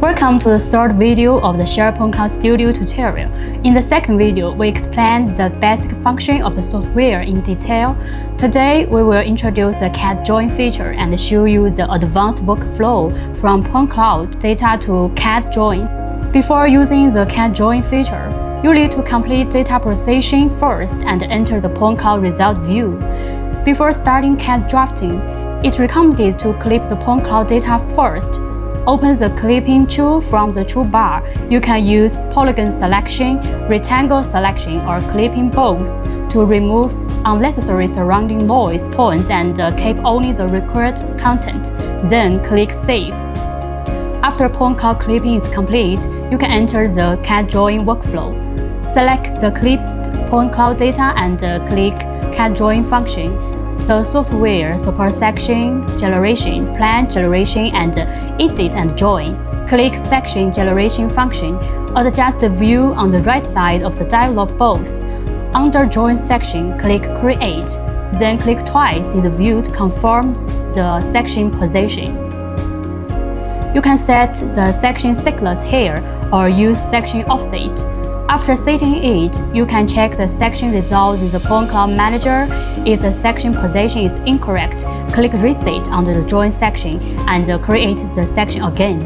Welcome to the third video of the PointClouds Studio tutorial. In the second video, we explained the basic function of the software in detail. Today, we will introduce the CAD Drawing feature and show you the advanced workflow from PointClouds data to CAD Drawing. Before using the CAD Drawing feature, you need to complete data processing first and enter the PointClouds result view. Before starting CAD drafting, it's recommended to clip the PointClouds data first. Open the clipping tool from the toolbar. You can use polygon selection, rectangle selection, or clipping both to remove unnecessary surrounding noise points and keep only the required content. Then click Save. After PointClouds clipping is complete, you can enter the CAD Drawing workflow. Select the clipped PointClouds data and click CAD Drawing function. The software supports section generation, plan generation, and edit and drawing. Click Section Generation function. Adjust the view on the right side of the dialog box. Under Drawing section, click Create. Then click twice in the view to confirm the section position. You can set the section thickness here or use section offset. After setting it, you can check the section result with the PointClouds Manager. If the section position is incorrect, click Reset under the Drawing section and create the section again.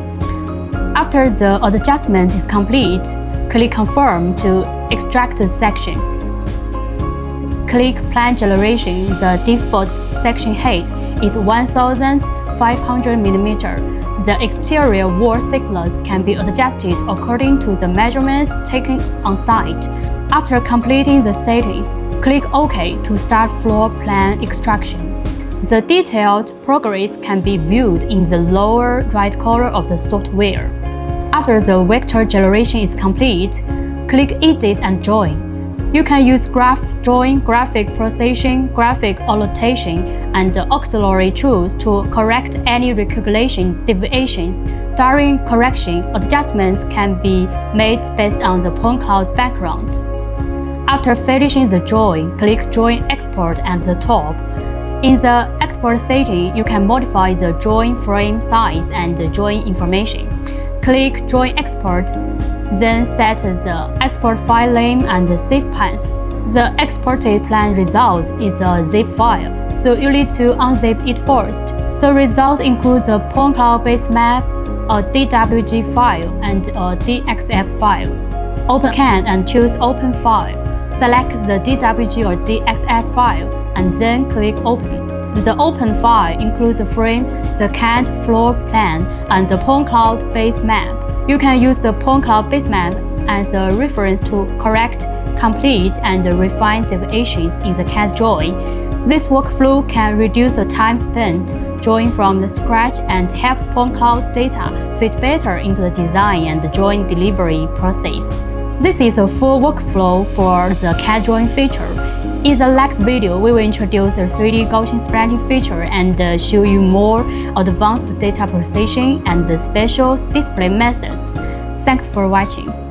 After the adjustment is complete, click Confirm to extract the section. Click Plan Generation. The default section height is 1,500 mm. The exterior wall thickness can be adjusted according to the measurements taken on site. After completing the settings, click OK to start floor plan extraction. The detailed progress can be viewed in the lower right corner of the software. After the vector generation is complete, click Edit and Drawing. You can use graph drawing, graphic processing, graphic annotation, and auxiliary tools to correct any recalculation deviations. During correction, adjustments can be made based on the PointClouds background. After finishing the drawing, click Drawing Export at the top. In the export setting, you can modify the drawing frame size and the drawing information. Click Drawing Export, then set the export file name and the save path. The exported plan result is a zip file, so you need to unzip it first. The result includes a PointClouds base map, a DWG file, and a DXF file. Open CAD and choose Open File. Select the DWG or DXF file, and then click Open. The open file includes the frame, the CAD floor plan, and the PointClouds base map. You can use the PointClouds base map as a reference to correct, complete, and refine deviations in the CAD drawing. This workflow can reduce the time spent drawing from the scratch and help PointClouds data fit better into the design and the drawing delivery process. This is a full workflow for the CAD Drawing feature. In the next video, we will introduce the 3D Gaussian splitting feature and show you more advanced data processing and the special display methods. Thanks for watching.